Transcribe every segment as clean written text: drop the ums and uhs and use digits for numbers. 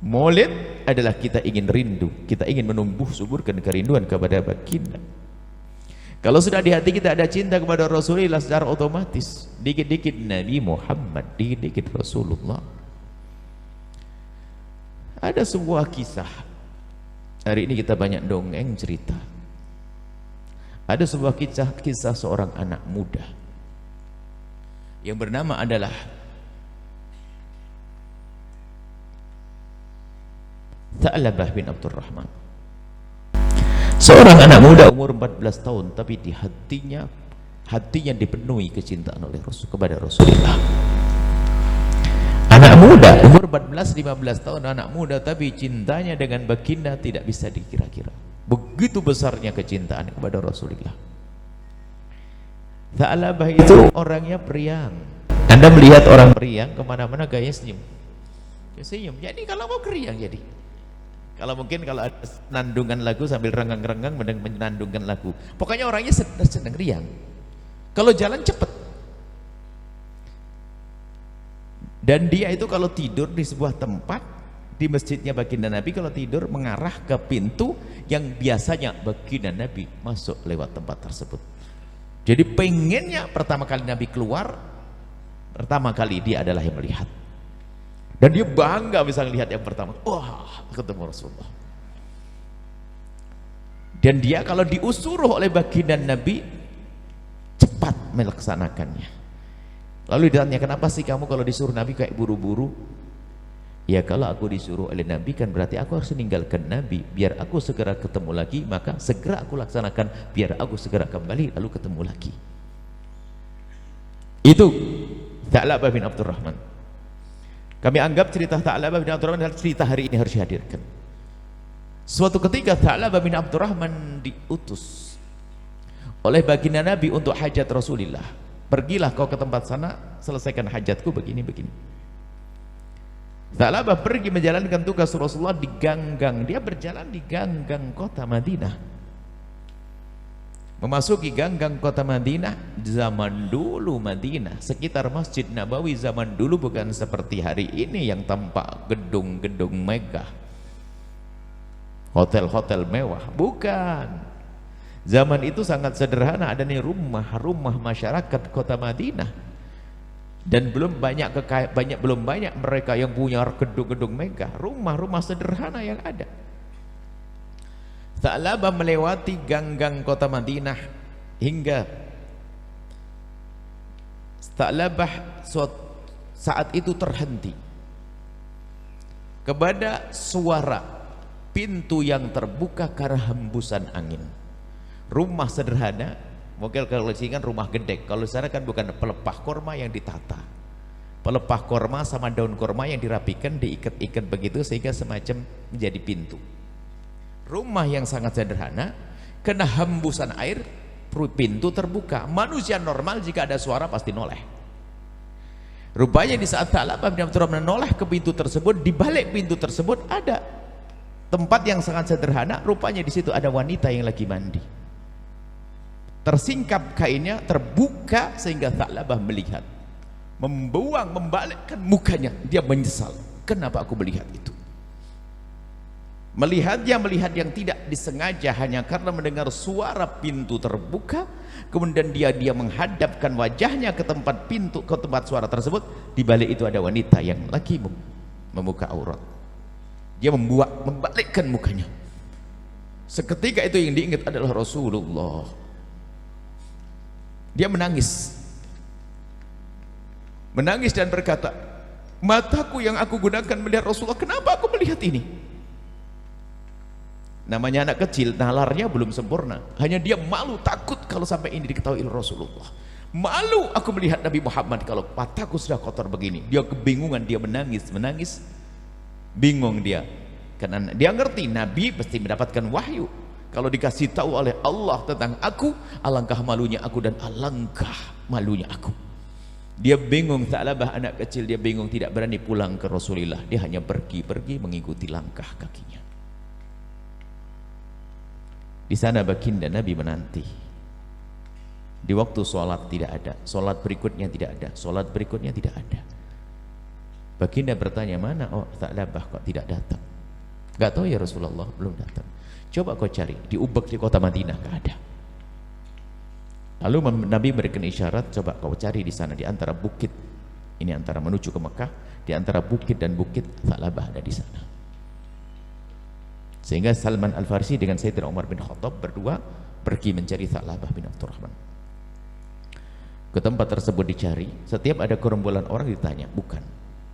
Maulid adalah kita ingin rindu, kita ingin menumbuh suburkan kerinduan kepada baginda. Kalau sudah di hati kita ada cinta kepada Rasulullah, secara otomatis dikit-dikit Nabi Muhammad, dikit-dikit Rasulullah. Ada sebuah kisah, hari ini kita banyak dongeng cerita. Ada sebuah kisah seorang anak muda yang bernama adalah Tha'labah bin Abdurrahman. Seorang anak muda umur 14 tahun, tapi di hatinya dipenuhi kecintaan oleh kepada Rasulullah. Anak muda umur 14-15 tahun, anak muda, tapi cintanya dengan baginda tidak bisa dikira-kira. Begitu besarnya kecintaan kepada Rasulullah. Tha'labah itu orangnya periang. Anda melihat orang periang kemana-mana gaya senyum. Senyum. Jadi kalau mau periang jadi. Kalau mungkin kalau ada nandungan lagu sambil renggang-renggang menandungkan lagu. Pokoknya orangnya sedang riang. Kalau jalan cepat. Dan dia itu kalau tidur di sebuah tempat di masjidnya baginda Nabi, kalau tidur mengarah ke pintu yang biasanya baginda Nabi masuk lewat tempat tersebut. Jadi pengennya pertama kali Nabi keluar, pertama kali dia adalah yang melihat. Dan dia bangga bisa melihat yang pertama. Wah, ketemu Rasulullah. Dan dia kalau diusuruh oleh baginda Nabi cepat melaksanakannya. Lalu ditanya, kenapa sih kamu kalau disuruh Nabi kayak buru-buru? Ya kalau aku disuruh oleh Nabi kan berarti aku harus meninggalkan Nabi. Biar aku segera ketemu lagi, maka segera aku laksanakan. Biar aku segera kembali lalu ketemu lagi. Itu Tha'labah bin Abdurrahman. Kami anggap cerita Tha'labah bin Abdurrahman adalah cerita hari ini harus dihadirkan. Suatu ketika Tha'labah bin Abdurrahman diutus oleh baginda Nabi untuk hajat Rasulullah. Pergilah kau ke tempat sana, selesaikan hajatku begini-begini. Tha'labah pergi menjalankan tugas Rasulullah di ganggang. Dia berjalan di ganggang kota Madinah. Memasuki ganggang kota Madinah, zaman dulu Madinah, sekitar Masjid Nabawi zaman dulu bukan seperti hari ini yang tampak gedung-gedung megah, hotel-hotel mewah, bukan. Zaman itu sangat sederhana, ada nih rumah-rumah masyarakat kota Madinah. Dan belum banyak mereka yang punya gedung-gedung megah, rumah-rumah sederhana yang ada. Tha'labah melewati ganggang kota Madinah hingga Tha'labah saat itu terhenti kepada suara pintu yang terbuka karena hembusan angin. Rumah sederhana, mungkin kalau disini kan rumah gede, kalau di sana kan bukan pelepah korma yang ditata. Pelepah korma sama daun korma yang dirapikan, diikat-ikat begitu sehingga semacam menjadi pintu. Rumah yang sangat sederhana, kena hembusan air, pintu terbuka. Manusia normal jika ada suara pasti noleh. Rupanya di saat Tha'labah bin Abdurrahman menoleh ke pintu tersebut, di balik pintu tersebut ada tempat yang sangat sederhana. Rupanya di situ ada wanita yang lagi mandi. Tersingkap kainnya, terbuka sehingga Tha'labah melihat, membalikkan mukanya. Dia menyesal, kenapa aku melihat itu? Melihat yang tidak disengaja hanya karena mendengar suara pintu terbuka, kemudian dia menghadapkan wajahnya ke tempat pintu, ke tempat suara tersebut. Di balik itu ada wanita yang lagi membuka aurat. Dia membalikkan mukanya. Seketika itu yang diingat adalah Rasulullah. Dia menangis dan berkata, mataku yang aku gunakan melihat Rasulullah, kenapa aku melihat ini? Namanya anak kecil, nalarnya belum sempurna. Hanya dia malu, takut kalau sampai ini diketahui oleh Rasulullah. Malu aku melihat Nabi Muhammad kalau mataku sudah kotor begini. Dia kebingungan, dia menangis. Bingung dia. Karena dia ngerti Nabi pasti mendapatkan wahyu. Kalau dikasih tahu oleh Allah tentang aku, alangkah malunya aku dan alangkah malunya aku. Dia bingung, Tha'labah anak kecil, dia bingung, tidak berani pulang ke Rasulullah. Dia hanya pergi mengikuti langkah kakinya. Di sana baginda Nabi menanti. Di waktu sholat tidak ada, sholat berikutnya tidak ada, sholat berikutnya tidak ada. Baginda bertanya, mana oh Tha'labah kok tidak datang? Gak tahu ya Rasulullah, belum datang. Coba kau cari di Ubak di kota Madinah, gak ada. Lalu Nabi memberikan isyarat, coba kau cari di sana di antara bukit ini, antara menuju ke Mekah, di antara bukit dan bukit Tha'labah ada di sana. Sehingga Salman Al-Farisi dengan Sayyidina Umar bin Khattab berdua pergi mencari Tha'labah bin Abdurrahman. Ke tempat tersebut dicari, setiap ada gerombolan orang ditanya, bukan.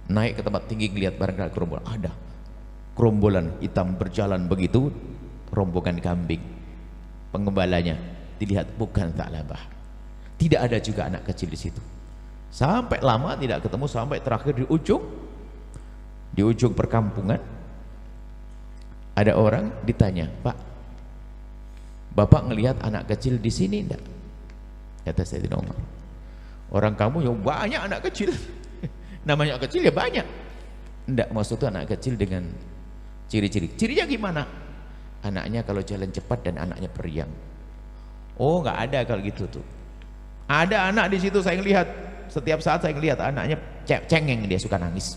Naik ke tempat tinggi ngelihat barangkali gerombolan, ada. Gerombolan hitam berjalan begitu, rombongan kambing. Pengembalanya dilihat bukan Tha'labah. Tidak ada juga anak kecil di situ. Sampai lama tidak ketemu, sampai terakhir di ujung perkampungan ada orang ditanya, Pak, Bapak ngelihat anak kecil di sini enggak? Kata Sayyidina Umar, orang kamu yang banyak anak kecil. Namanya kecil ya banyak. Enggak, maksud itu anak kecil dengan ciri-ciri. Cirinya gimana? Anaknya kalau jalan cepat dan anaknya periang. Oh, nggak ada kalau gitu tuh. Ada anak di situ saya lihat, setiap saat saya lihat anaknya cengeng, dia suka nangis.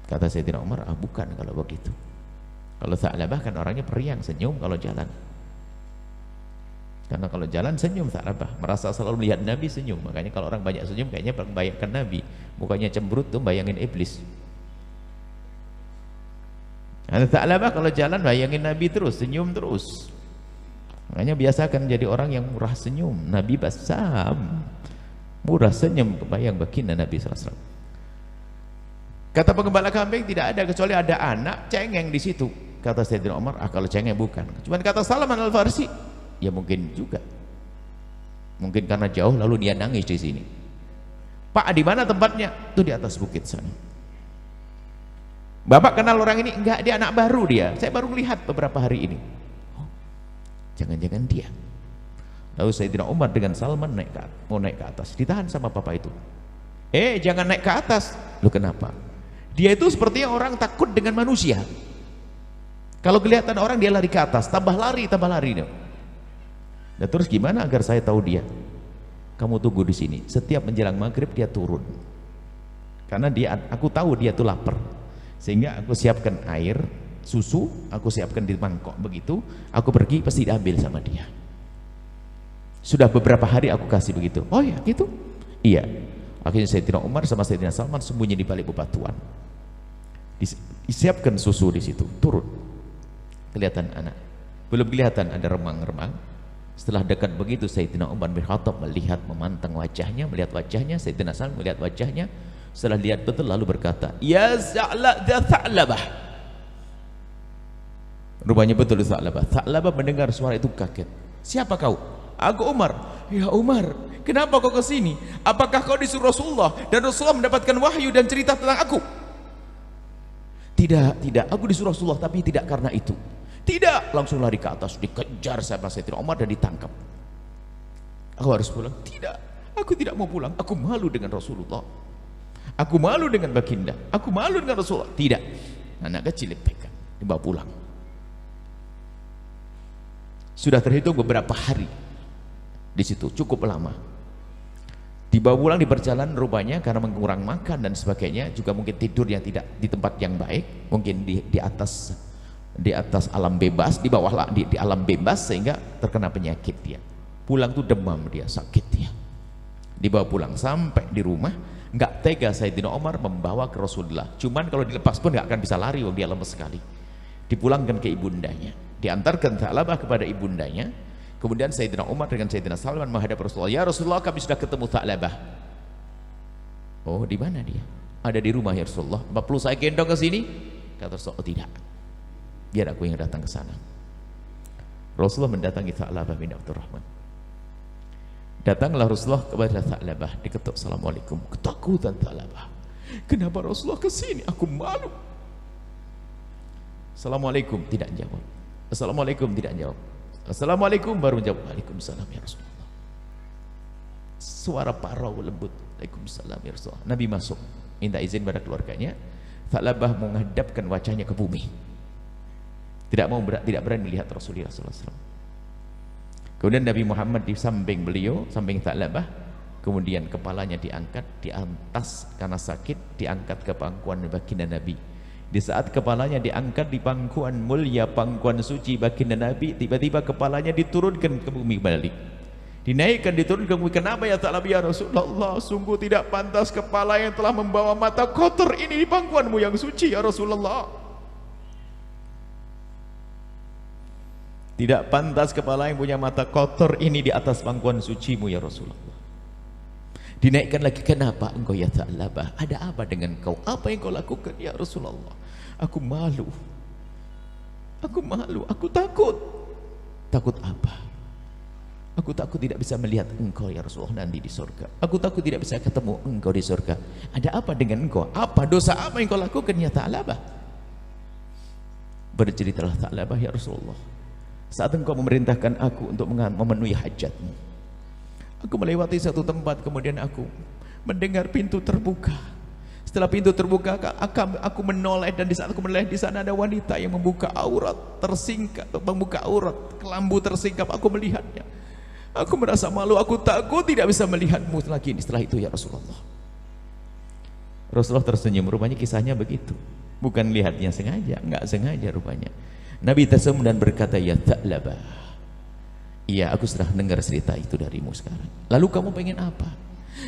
Kata Sayyidina Umar, bukan kalau begitu. Kalau Tha'labah kan orangnya periang, senyum kalau jalan. Karena kalau jalan senyum Tha'labah, merasa selalu melihat Nabi senyum. Makanya kalau orang banyak senyum kayaknya membayangkan Nabi, mukanya cemberut tuh bayangin iblis. Karena Tha'labah kalau jalan bayangin Nabi terus, senyum terus. Makanya biasakan jadi orang yang murah senyum. Nabi basam, murah senyum, kebayang baginda Nabi SAW. Kata penggembala kambing, tidak ada kecuali ada anak cengeng di situ. Kata Sayyidina Umar, kalau cengeng bukan. Cuman kata Salman Al-Farisi, ya mungkin juga. Mungkin karena jauh lalu dia nangis di sini. Pak, di mana tempatnya? Itu di atas bukit sana. Bapak kenal orang ini? Enggak, dia anak baru dia. Saya baru lihat beberapa hari ini. Jangan-jangan dia. Lalu Sayyidina Umar dengan Salman mau naik ke atas, ditahan sama bapak itu. Jangan naik ke atas. Loh, kenapa? Dia itu sepertinya orang takut dengan manusia. Kalau kelihatan orang dia lari ke atas, tambah lari. Nah, terus gimana agar saya tahu dia? Kamu tunggu di sini. Setiap menjelang maghrib dia turun. Karena aku tahu dia tuh lapar. Sehingga aku siapkan air, susu, aku siapkan di mangkok begitu. Aku pergi pasti diambil sama dia. Sudah beberapa hari aku kasih begitu. Oh ya, gitu. Iya. Akhirnya Sayyidina Umar sama Sayyidina Salman sembunyi di balik bebatuan. Disiapkan susu di situ, turun. Kelihatan anak. Belum kelihatan ada remang-remang. Setelah dekat begitu Sayyidina Umar bin Khattab melihat, memantang wajahnya, melihat wajahnya. Sayyidina Salman melihat wajahnya. Setelah lihat betul lalu berkata, "Ya Tha'labah." Rupanya betul Tha'labah. Tha'labah mendengar suara itu kaget. "Siapa kau?" "Aku Umar." "Ya Umar, kenapa kau ke sini? Apakah kau disuruh Rasulullah dan Rasulullah mendapatkan wahyu dan cerita tentang aku?" Tidak, aku disuruh Rasulullah, tapi tidak karena itu. Tidak, langsung lari ke atas, dikejar sama Sayyidina Umar dan ditangkap. "Aku harus pulang." "Tidak, aku tidak mau pulang. Aku malu dengan Rasulullah. Aku malu dengan baginda. Aku malu dengan Rasulullah." "Tidak." Anak kecil dipegang, dibawa pulang. Sudah terhitung beberapa hari di situ, cukup lama. Dibawa pulang di perjalanan rupanya karena mengurang makan dan sebagainya, juga mungkin tidur yang tidak di tempat yang baik, mungkin di atas alam bebas, di bawah di alam bebas, sehingga terkena penyakit dia. Pulang tuh demam dia, sakit dia. Dibawa pulang sampai di rumah, nggak tega Sayyidina Umar membawa ke Rasulullah. Cuman kalau dilepas pun nggak akan bisa lari, dia lemes sekali. Dipulangkan ke ibundanya, diantarkan Tha'labah kepada ibundanya. Kemudian Sayyidina Umar dengan Sayyidina Salman menghadap Rasulullah. "Ya Rasulullah, kami sudah ketemu Tha'labah." "Oh, di mana dia?" "Ada di rumah ya Rasulullah." "Apa perlu saya gendong ke sini?" Kata Rasulullah, "Oh tidak, biar aku yang datang ke sana." Rasulullah mendatangi Tha'labah bin Abdurrahman. Datanglah Rasulullah kepada Tha'labah, diketuk, "Assalamualaikum." Ketakutan Tha'labah. "Kenapa Rasulullah ke sini? Aku malu." "Assalamualaikum." Tidak jawab. "Assalamualaikum." Tidak jawab. "Assalamualaikum." Baru menjawab, "Waalaikumsalam ya Rasulullah." Suara parau lembut, "Waalaikumsalam ya Rasulullah." Nabi masuk, minta izin pada keluarganya. Tha'labah menghadapkan wajahnya ke bumi, tidak berani melihat Rasulullah SAW. Kemudian Nabi Muhammad di samping beliau, samping Tha'labah. Kemudian kepalanya diangkat di atas karena sakit, diangkat ke pangkuan baginda Nabi. Di saat kepalanya diangkat di pangkuan mulia, pangkuan suci baginda Nabi, tiba-tiba kepalanya diturunkan ke bumi balik. Dinaikkan, diturunkan ke bumi. Kenapa ya Ta'ala ya Rasulullah? Sungguh tidak pantas kepala yang telah membawa mata kotor ini di pangkuanmu yang suci ya Rasulullah. Tidak pantas kepala yang punya mata kotor ini di atas pangkuan sucimu ya Rasulullah. Dinaikkan lagi, kenapa engkau ya Tha'labah? Ada apa dengan kau? Apa yang kau lakukan ya Rasulullah? Aku malu, aku takut. Takut apa? Aku takut tidak bisa melihat engkau ya Rasulullah nanti di surga. Aku takut tidak bisa ketemu engkau di surga. Ada apa dengan engkau? Apa dosa apa yang kau lakukan ya Tha'labah? Berceritalah Tha'labah, ya Rasulullah, saat engkau memerintahkan aku untuk memenuhi hajatmu, aku melewati satu tempat, kemudian aku mendengar pintu terbuka. Setelah pintu terbuka, aku menoleh, dan di saat aku menoleh, di sana ada wanita yang membuka aurat, tersingkap, membuka aurat, kelambu tersingkap. Aku melihatnya. Aku merasa malu, aku takut tidak bisa melihatmu lagi setelah itu ya Rasulullah. Rasulullah tersenyum, rupanya kisahnya begitu. Bukan lihatnya sengaja, enggak sengaja rupanya. Nabi tersenyum dan berkata, ya Tha'labah, iya, aku sudah dengar cerita itu darimu sekarang. Lalu kamu pengen apa?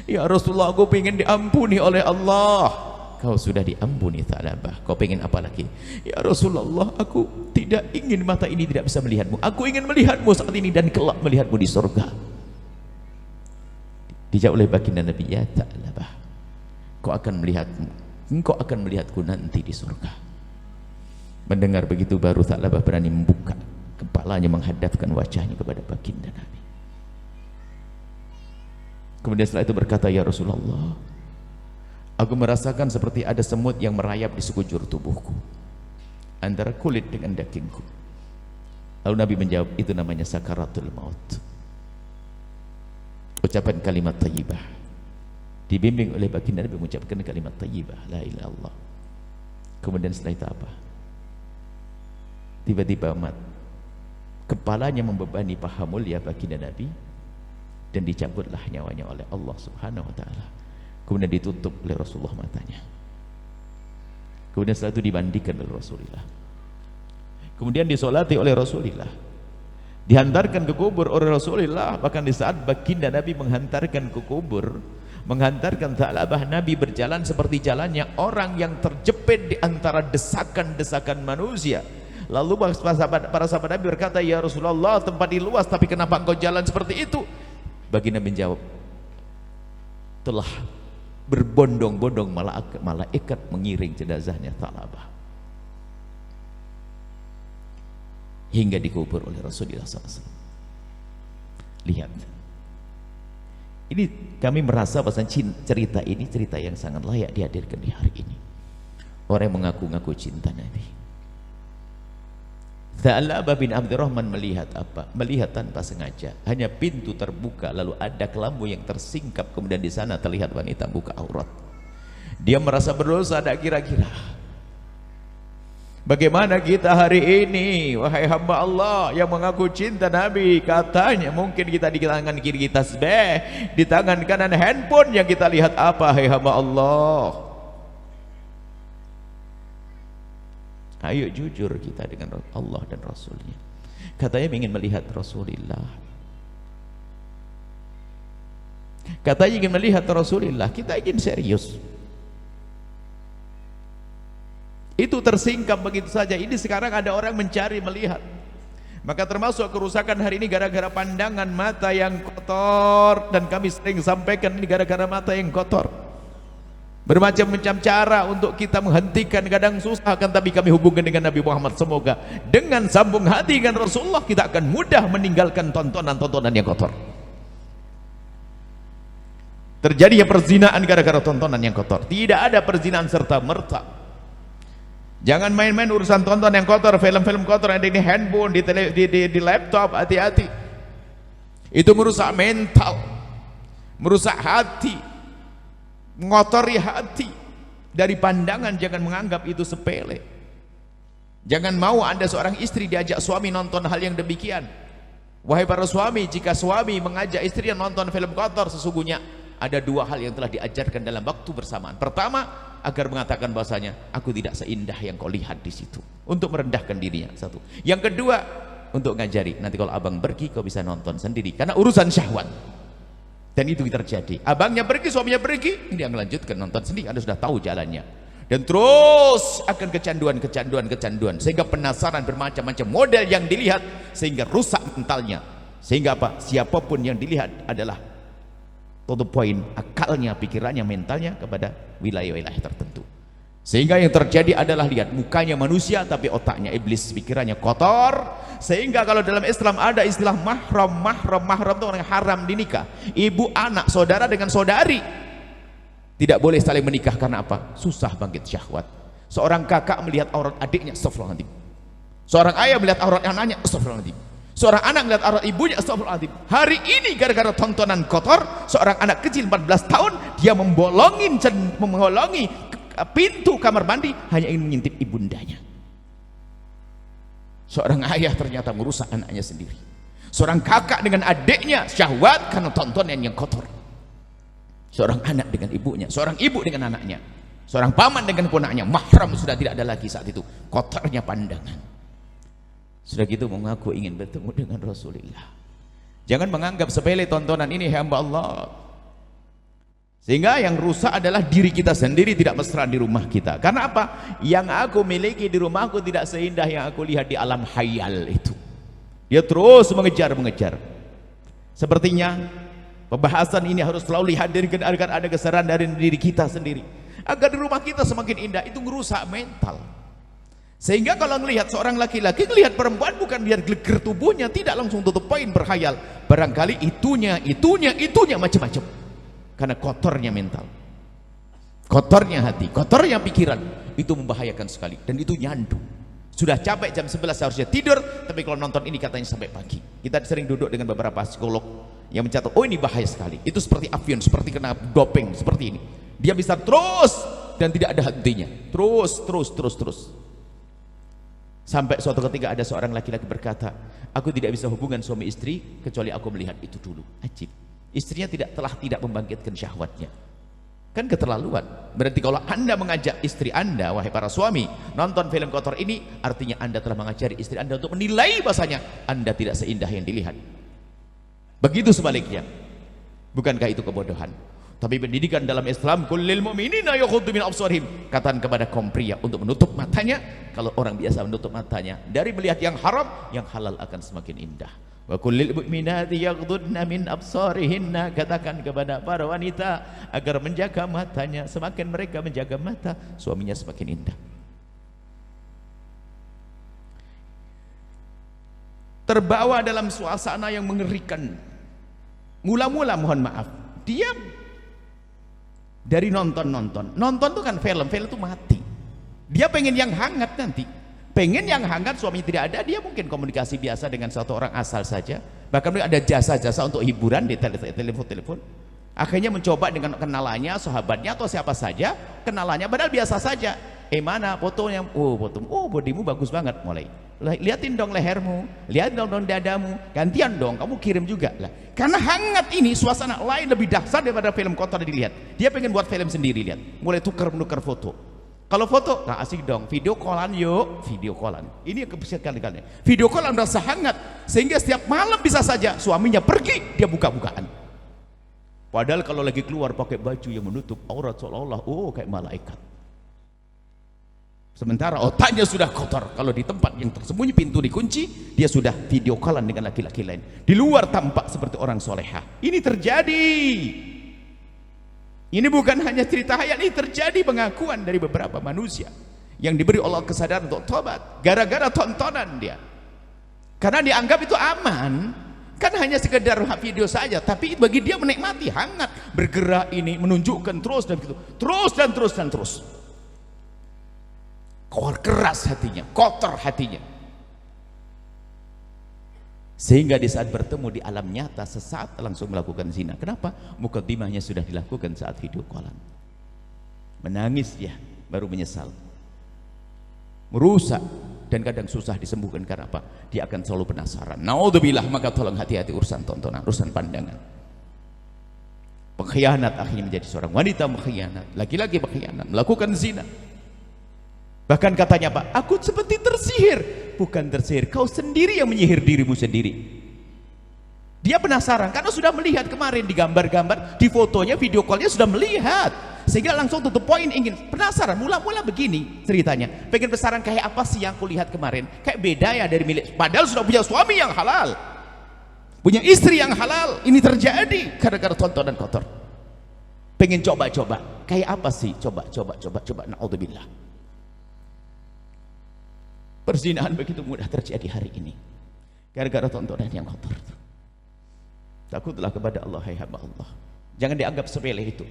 Ya Rasulullah, aku pengen diampuni oleh Allah. Kau sudah diampuni Tha'labah, kau pengen apa lagi? Ya Rasulullah, aku tidak ingin mata ini tidak bisa melihatmu. Aku ingin melihatmu saat ini dan kelak melihatmu di surga. Dijawab oleh baginda Nabi, ya Tha'labah, kau akan melihatmu, engkau akan melihatku nanti di surga. Mendengar begitu baru Tha'labah berani membuka kepalanya, menghadapkan wajahnya kepada baginda Nabi. Kemudian setelah itu berkata, ya Rasulullah, aku merasakan seperti ada semut yang merayap di sekujur tubuhku, antara kulit dengan dagingku. Lalu Nabi menjawab, itu namanya sakaratul maut. Ucapan kalimat thayyibah, dibimbing oleh baginda Nabi mengucapkan kalimat thayyibah, la ilaha illallah. Kemudian setelah itu apa? Tiba-tiba kepalanya membebani paha mulia baginda Nabi, dan dicabutlah nyawanya oleh Allah Subhanahu wa ta'ala. Kemudian ditutup oleh Rasulullah matanya. Kemudian setelah itu dimandikan oleh Rasulullah, kemudian disolati oleh Rasulullah, dihantarkan ke kubur oleh Rasulullah. Bahkan di saat baginda Nabi menghantarkan ke kubur, menghantarkan Tha'labah, Nabi berjalan seperti jalannya orang yang terjepit di antara desakan-desakan manusia. Lalu para sahabat Nabi berkata, ya Rasulullah, tempat ini luas, tapi kenapa engkau jalan seperti itu? Baginda menjawab, telah berbondong-bondong malaikat mengiring jenazahnya Tha'labah hingga dikubur oleh Rasulullah SAW. Lihat, ini kami merasa bahwa cerita ini cerita yang sangat layak dihadirkan di hari ini. Orang yang mengaku-ngaku cinta Nabi. Tha'labah bin Abdurrahman melihat apa? Melihat tanpa sengaja. Hanya pintu terbuka, lalu ada kelambu yang tersingkap, kemudian di sana terlihat wanita buka aurat. Dia merasa berdosa, ada kira-kira. Bagaimana kita hari ini, wahai hamba Allah yang mengaku cinta Nabi? Katanya mungkin kita di tangan kiri kita tasbih, di tangan kanan handphone, yang kita lihat apa, hai hamba Allah? Ayo jujur kita dengan Allah dan Rasulnya. Katanya ingin melihat Rasulullah, katanya ingin melihat Rasulullah. Kita ingin serius, itu tersingkap begitu saja. Ini sekarang ada orang mencari melihat. Maka termasuk kerusakan hari ini gara-gara pandangan mata yang kotor. Dan kami sering sampaikan ini gara-gara mata yang kotor. Bermacam-macam cara untuk kita menghentikan, kadang susah, kan, tapi kami hubungkan dengan Nabi Muhammad. Semoga dengan sambung hati dengan Rasulullah kita akan mudah meninggalkan tontonan-tontonan yang kotor. Terjadinya perzinaan gara-gara tontonan yang kotor. Tidak ada perzinaan serta merta. Jangan main-main urusan tonton yang kotor, film-film kotor yang ada di handphone, di laptop. Hati-hati, itu merusak mental, merusak hati, mengotori hati. Dari pandangan jangan menganggap itu sepele. Jangan mau Anda seorang istri diajak suami nonton hal yang demikian. Wahai para suami, jika suami mengajak istrinya nonton film kotor, sesungguhnya ada dua hal yang telah diajarkan dalam waktu bersamaan. Pertama, agar mengatakan bahwasanya aku tidak seindah yang kau lihat di situ, untuk merendahkan dirinya. Satu. Yang kedua, untuk ngajari, nanti kalau abang pergi kau bisa nonton sendiri, karena urusan syahwat. Dan itu terjadi. Abangnya pergi, suaminya pergi, dia melanjutkan nonton sendiri, Anda sudah tahu jalannya. Dan terus akan kecanduan, sehingga penasaran bermacam-macam model yang dilihat, sehingga rusak mentalnya. Sehingga apa? Siapapun yang dilihat adalah to the point, akalnya, pikirannya, mentalnya kepada wilayah-wilayah tertentu. Sehingga yang terjadi adalah, lihat, mukanya manusia tapi otaknya iblis, pikirannya kotor. Sehingga kalau dalam Islam ada istilah mahram itu orang haram dinikah. Ibu anak, saudara dengan saudari tidak boleh saling menikah. Karena apa? Susah bangkit syahwat. Seorang kakak melihat aurat adiknya, astagfirullahaladzim. Seorang ayah melihat aurat anaknya, astagfirullahaladzim. Seorang anak melihat aurat ibunya, astagfirullahaladzim. Hari ini gara-gara tontonan kotor, seorang anak kecil 14 tahun dia membolongi pintu kamar mandi hanya ingin mengintip ibundanya. Seorang ayah ternyata merusak anaknya sendiri. Seorang kakak dengan adiknya syahwat karena tontonan yang kotor. Seorang anak dengan ibunya, seorang ibu dengan anaknya, seorang paman dengan ponaknya, mahram sudah tidak ada lagi saat itu. Kotornya pandangan. Sudah gitu mengaku ingin bertemu dengan Rasulullah. Jangan menganggap sepele tontonan ini, hamba Allah. Sehingga yang rusak adalah diri kita sendiri, tidak mesra di rumah kita. Karena apa? Yang aku miliki di rumahku tidak seindah yang aku lihat di alam khayal itu. Dia terus mengejar. Sepertinya pembahasan ini harus selalu dihadirkan agar ada kesadaran dari diri kita sendiri, agar di rumah kita semakin indah. Itu merusak mental. Sehingga kalau melihat seorang laki-laki, melihat perempuan bukan lihat geleger tubuhnya, tidak langsung tutup poin berkhayal. Barangkali itunya macam-macam. Karena kotornya mental, kotornya hati, kotornya pikiran, itu membahayakan sekali. Dan itu nyandu. Sudah capek jam 11 seharusnya tidur, tapi kalau nonton ini katanya sampai pagi. Kita sering duduk dengan beberapa psikolog yang mencatat, oh ini bahaya sekali. Itu seperti avion, seperti kena doping, seperti ini. Dia bisa terus dan tidak ada hentinya. Terus. Sampai suatu ketika ada seorang laki-laki berkata, aku tidak bisa hubungan suami istri kecuali aku melihat itu dulu. Ajib. Istrinya tidak membangkitkan syahwatnya. Kan keterlaluan. Berarti kalau Anda mengajak istri Anda, wahai para suami, nonton film kotor ini, artinya Anda telah mengajari istri Anda untuk menilai bahasanya Anda tidak seindah yang dilihat. Begitu sebaliknya. Bukankah itu kebodohan? Tapi pendidikan dalam Islam, kullil mu'minina yaghuddu min absarihim, katakan kepada kaum pria untuk menutup matanya. Kalau orang biasa menutup matanya dari melihat yang haram, yang halal akan semakin indah. Wa kullil mu'minati yaghdudna min absarihinna, katakan kepada para wanita agar menjaga matanya. Semakin mereka menjaga mata, suaminya semakin indah. Terbawa dalam suasana yang mengerikan. Mula-mula mohon maaf, dia dari nonton tuh kan film tuh mati. Dia pengen yang hangat nanti. Pengen yang hangat, suami tidak ada, dia mungkin komunikasi biasa dengan satu orang asal saja. Bahkan ada jasa-jasa untuk hiburan di telepon. Akhirnya mencoba dengan kenalannya, sahabatnya atau siapa saja, kenalannya padahal biasa saja. Mana fotonya? Oh bodimu bagus banget. Mulai liatin dong lehermu, lihat dong dadamu, gantian dong kamu kirim juga lah. Karena hangat ini suasana lain lebih dahsyat daripada film kotor dilihat. Dia pengen buat film sendiri, lihat. Mulai tukar-menukar foto. Kalau foto, nah asik dong, video callan yuk, video callan. Ini yang kebiasaan kali-kali. Video callan rasa hangat, sehingga setiap malam bisa saja suaminya pergi, dia buka-bukaan. Padahal kalau lagi keluar pakai baju yang menutup aurat seolah-olah, oh kayak malaikat. Sementara otaknya sudah kotor. Kalau di tempat yang tersembunyi, pintu dikunci, dia sudah video callan dengan laki-laki lain. Di luar tampak seperti orang solehah. Ini terjadi. Ini bukan hanya cerita hayal, ini terjadi pengakuan dari beberapa manusia yang diberi Allah kesadaran untuk tobat gara-gara tontonan dia. Karena dianggap itu aman, kan hanya sekedar video saja, tapi bagi dia menikmati, hangat, bergerak ini, menunjukkan terus dan begitu, terus. Keras hatinya, kotor hatinya. Sehingga di saat bertemu di alam nyata, sesaat langsung melakukan zina. Kenapa? Mukaddimahnya sudah dilakukan saat video callan. Menangis ya, baru menyesal. Merusak dan kadang susah disembuhkan. Karena apa? Dia akan selalu penasaran. Naudzubillah, maka tolong hati-hati urusan tontonan, urusan pandangan. Pengkhianat akhirnya menjadi seorang wanita mengkhianat, laki-laki berkhianat, melakukan zina. Bahkan katanya, Pak, aku seperti tersihir. Bukan tersihir, kau sendiri yang menyihir dirimu sendiri. Dia penasaran karena sudah melihat kemarin di gambar-gambar, di fotonya, video callnya sudah melihat, sehingga langsung tutup poin, ingin penasaran. Mula-mula begini ceritanya, pengen penasaran kayak apa sih yang kulihat kemarin, kayak beda ya dari milik, padahal sudah punya suami yang halal, punya istri yang halal. Ini terjadi gara-gara tontonan kotor. Pengen coba-coba kayak apa sih, coba naudzubillah. Perzinahan begitu mudah terjadi hari ini gara-gara tontonan yang kotor. Takutlah kepada Allah, hai hamba Allah. Jangan dianggap sepele itu.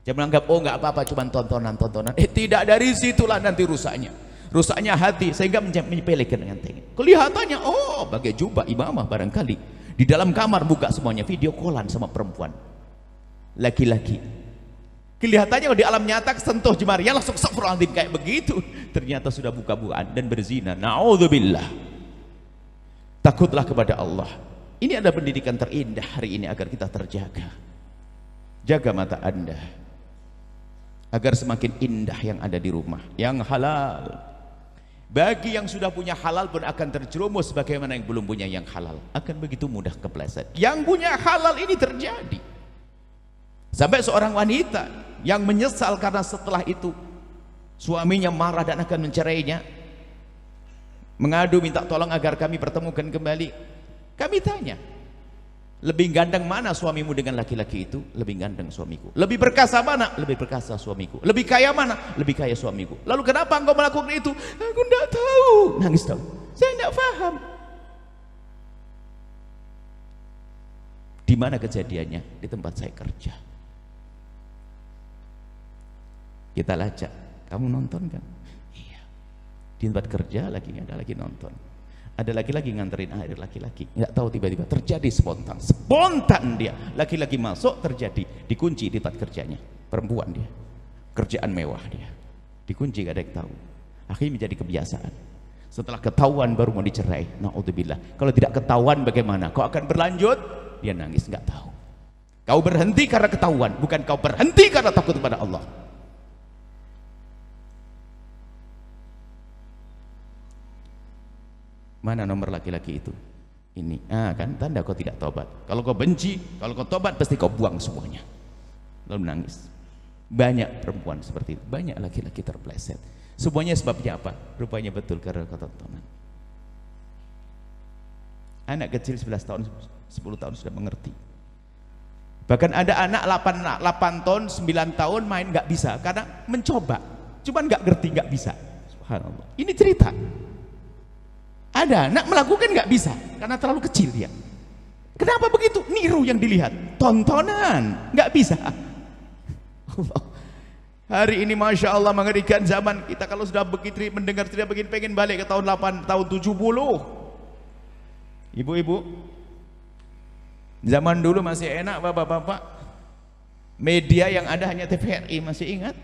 Jangan menganggap oh nggak apa-apa, cuma tontonan. Tidak, dari situlah nanti rusaknya hati, sehingga menyepelekan dengan tengik. Kelihatannya oh pakai jubah imamah barangkali, di dalam kamar buka semuanya, video callan sama perempuan laki-laki. Kelihatannya di alam nyata sentuh jemari langsung astagfirullahaladzim kayak begitu, ternyata sudah buka-bukaan dan berzina. Naudzubillah. Takutlah kepada Allah. Ini adalah pendidikan terindah hari ini agar kita terjaga. Jaga mata Anda agar semakin indah yang ada di rumah, yang halal. Bagi yang sudah punya halal pun akan terjerumus, bagaimana yang belum punya yang halal akan begitu mudah kepleset. Yang punya halal ini terjadi sampai seorang wanita yang menyesal karena setelah itu suaminya marah dan akan mencerainya, mengadu minta tolong agar kami pertemukan kembali. Kami tanya, lebih ganteng mana suamimu dengan laki-laki itu? Lebih ganteng suamiku. Lebih perkasa mana? Lebih perkasa suamiku. Lebih kaya mana? Lebih kaya suamiku. Lalu kenapa engkau melakukan itu? Aku tidak tahu. Nangis tahu. Saya tidak paham. Di mana kejadiannya? Di tempat saya kerja. Kita lacak. Kamu nonton kan? Iya. Di tempat kerja lagi ada lagi nonton. Ada laki-laki nganterin air, laki-laki nggak tahu, tiba-tiba terjadi spontan dia, laki-laki masuk, terjadi dikunci di tempat kerjanya, perempuan dia, kerjaan mewah dia, dikunci, gak ada yang tahu. Akhirnya menjadi kebiasaan. Setelah ketahuan baru mau dicerai. Naudzubillah. Kalau tidak ketahuan bagaimana? Kau akan berlanjut? Dia nangis, nggak tahu. Kau berhenti karena ketahuan, bukan kau berhenti karena takut kepada Allah. Mana nomor laki-laki itu? Ini. Kan tanda kau tidak tobat. Kalau kau benci, kalau kau tobat pasti kau buang semuanya. Lalu menangis. Banyak perempuan seperti itu, banyak laki-laki terpleset. Semuanya sebabnya apa? Rupanya betul karena ketontonan. Anak kecil 11 tahun, 10 tahun sudah mengerti. Bahkan ada anak 8 tahun, 9 tahun main nggak bisa karena mencoba, cuman nggak ngerti, nggak bisa. Subhanallah. Ini cerita. Ada anak melakukan nggak bisa karena terlalu kecil dia. Kenapa begitu? Niru yang dilihat, tontonan, nggak bisa. Allah. Hari ini masya Allah mengerikan zaman kita. Kalau sudah begitu mendengar cerita begini, pengen balik ke tahun 8, tahun 70. Ibu-ibu, zaman dulu masih enak, bapak-bapak. Media yang ada hanya TVRI, masih ingat?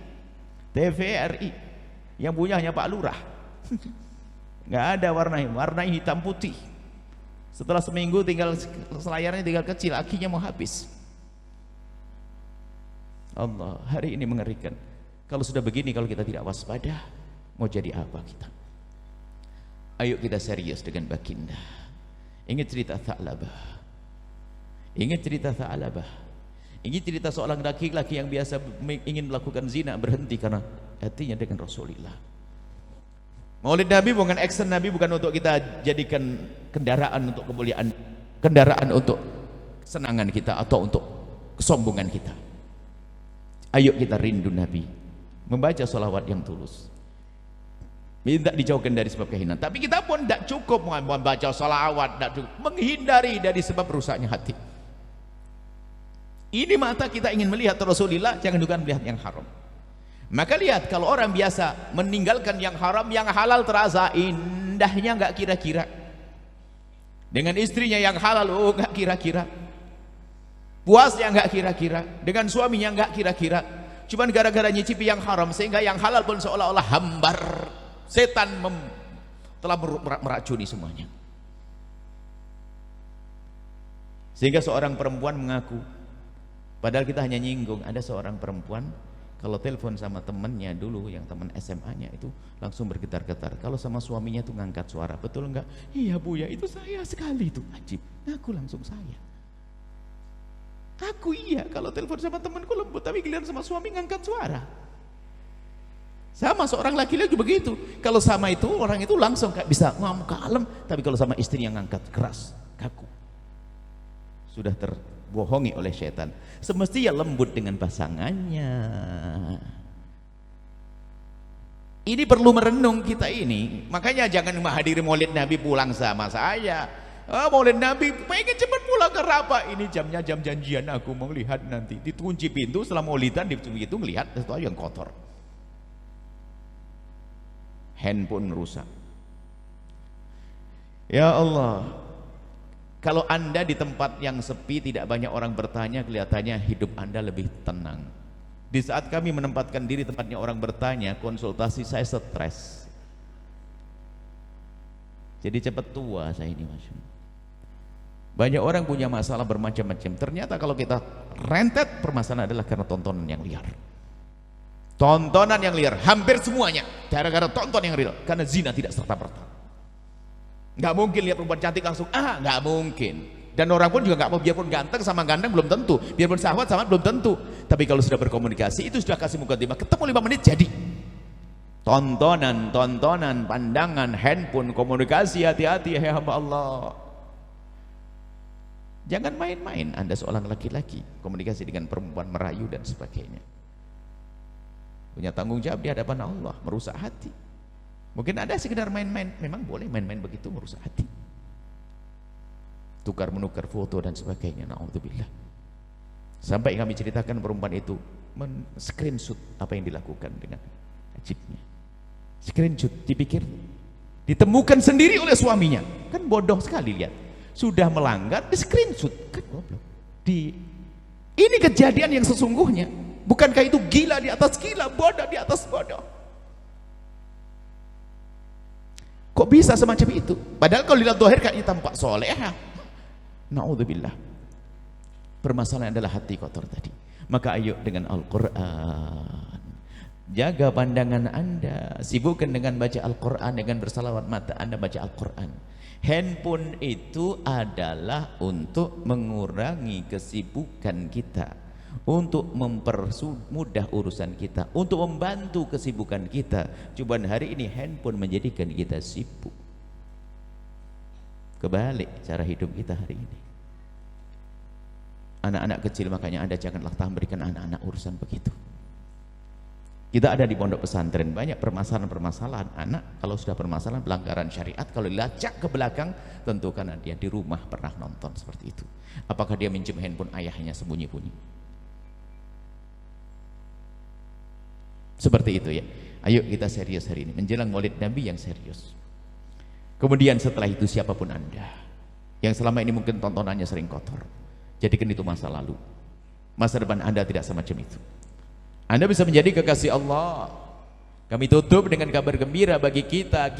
TVRI yang punya hanya Pak Lurah. Nggak ada warna hitam putih. Setelah seminggu tinggal selayarnya tinggal kecil, akinya mau habis. Allah, hari ini mengerikan. Kalau sudah begini, kalau kita tidak waspada, mau jadi apa kita? Ayo kita serius dengan baginda. Ingat cerita Tha'labah. Ingat cerita Tha'labah. Ingat cerita seorang laki-laki yang biasa ingin melakukan zina, berhenti karena hatinya dengan Rasulullah. Maulid Nabi bukan action Nabi, bukan untuk kita jadikan kendaraan untuk kemuliaan, kendaraan untuk kesenangan kita atau untuk kesombongan kita. Ayo kita rindu Nabi, membaca sholawat yang tulus, minta dijauhkan dari sebab kehinaan. Tapi kita pun tidak cukup membaca sholawat, tidak cukup menghindari dari sebab rusaknya hati. Ini mata kita ingin melihat Rasulullah, jangan juga melihat yang haram. Maka lihat, kalau orang biasa meninggalkan yang haram, yang halal terasa indahnya nggak kira-kira. Dengan istrinya yang halal, oh nggak kira-kira. Puasnya nggak kira-kira. Dengan suaminya nggak kira-kira. Cuman gara-gara nyicipi yang haram, sehingga yang halal pun seolah-olah hambar. Setan telah meracuni semuanya. Sehingga seorang perempuan mengaku, Padahal kita hanya nyinggung. Ada seorang perempuan kalau telepon sama temennya dulu, yang teman SMA-nya itu langsung bergetar-getar. Kalau sama suaminya itu ngangkat suara. Betul enggak? Iya Bu ya, itu saya sekali itu. Ajib. Aku langsung saya. Aku iya kalau telepon sama temanku lembut, tapi giliran sama suami ngangkat suara. Sama seorang laki-laki juga begitu. Kalau sama itu orang itu langsung kayak bisa ngomong kalem, tapi kalau sama istri yang ngangkat keras, kaku. Sudah terbohongi oleh setan. Semestinya lembut dengan pasangannya. Ini perlu merenung kita ini. Makanya jangan menghadiri Maulid Nabi pulang sama saya. Maulid Nabi pengen cepat pulang ke Rafa. Ini jamnya jam janjian aku mau lihat nanti. Dikunci pintu setelah maulidan itu melihat sesuatu yang kotor. Handphone rusak. Ya Allah, kalau Anda di tempat yang sepi, tidak banyak orang bertanya, kelihatannya hidup Anda lebih tenang. Di saat kami menempatkan diri tempatnya orang bertanya, konsultasi saya stres. Jadi cepat tua saya ini, Mas. Banyak orang punya masalah bermacam-macam. Ternyata kalau kita rentet, permasalahan adalah karena tontonan yang liar. Tontonan yang liar, hampir semuanya gara-gara tonton yang real. Karena zina tidak serta-merta. Nggak mungkin lihat perempuan cantik langsung, nggak mungkin. Dan orang pun juga nggak mau, biarpun ganteng sama ganteng belum tentu, biarpun sahabat sama belum tentu. Tapi kalau sudah berkomunikasi, itu sudah kasih mukadimah, ketemu 5 menit jadi. Tontonan, pandangan, handphone, komunikasi, hati-hati ya hamba Allah. Jangan main-main Anda seorang laki-laki komunikasi dengan perempuan, merayu dan sebagainya. Punya tanggung jawab di hadapan Allah, merusak hati. Mungkin ada sekedar main-main, memang boleh main-main begitu merusak hati. Tukar-menukar foto dan sebagainya, na'udzubillah. Sampai kami ceritakan perempuan itu men-screenshot apa yang dilakukan dengan ajibnya. Screenshot, dipikir ditemukan sendiri oleh suaminya. Kan bodoh sekali, lihat. Sudah melanggar, di screenshot, kan goblok. Ini kejadian yang sesungguhnya. Bukankah itu gila di atas gila, bodoh di atas bodoh? Kok bisa semacam itu? Padahal kalau dilihat zahir kayaknya tampak soleh. Na'udzubillah. Permasalahan adalah hati kotor tadi. Maka ayo dengan Al-Quran, jaga pandangan Anda, sibukkan dengan baca Al-Quran, dengan bersalawat mata Anda baca Al-Quran. Handphone itu adalah untuk mengurangi kesibukan kita, untuk mempermudah urusan kita, untuk membantu kesibukan kita. Cobaan hari ini handphone menjadikan kita sibuk. Kebalik cara hidup kita hari ini. Anak-anak kecil, makanya Anda janganlah berikan anak-anak urusan begitu. Kita ada di pondok pesantren, banyak permasalahan-permasalahan anak. Kalau sudah permasalahan pelanggaran syariat, kalau dilacak ke belakang, tentu karena dia di rumah pernah nonton seperti itu. Apakah dia minjem handphone ayahnya sembunyi-bunyi? Seperti itu ya. Ayo kita serius hari ini, menjelang Maulid Nabi yang serius. Kemudian setelah itu, siapapun Anda yang selama ini mungkin tontonannya sering kotor, jadikan itu masa lalu. Masa depan Anda tidak semacam itu. Anda bisa menjadi kekasih Allah. Kami tutup dengan kabar gembira bagi kita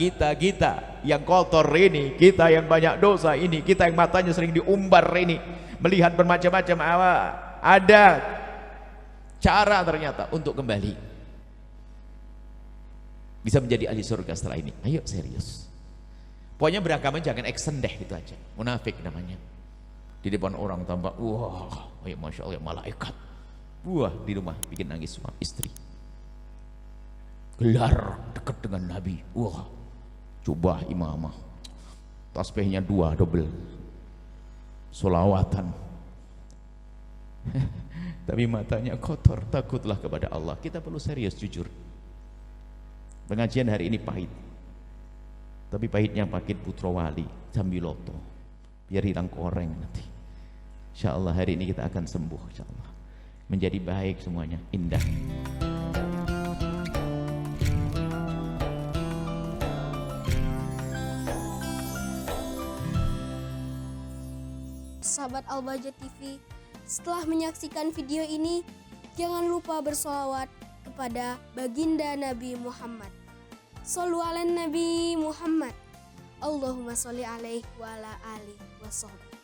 yang kotor ini, kita yang banyak dosa ini, kita yang matanya sering diumbar ini, melihat bermacam-macam ada cara ternyata untuk kembali bisa menjadi ahli surga setelah ini. Ayo serius. Pokoknya beragama jangan action deh, gitu aja. Munafik namanya. Di depan orang tampak, wah, ya masya Allah, malaikat. Wah, di rumah bikin nangis suami istri. Gelar dekat dengan Nabi. Wah, coba imamah. Tasbihnya 2 double. Solawatan. Tapi matanya kotor, takutlah kepada Allah. Kita perlu serius, jujur. Pengajian hari ini pahit. Tapi pahitnya paket Putra Wali, Sambiloto. Biar hilang koreng nanti. InsyaAllah hari ini kita akan sembuh, InsyaAllah. Menjadi baik semuanya, indah. Sahabat Al-Bahjah TV, setelah menyaksikan video ini, jangan lupa bersolawat kepada baginda Nabi Muhammad. Shollu ala Nabi Muhammad. Allahumma sholli alaihi wa ala alihi wa sahbihi.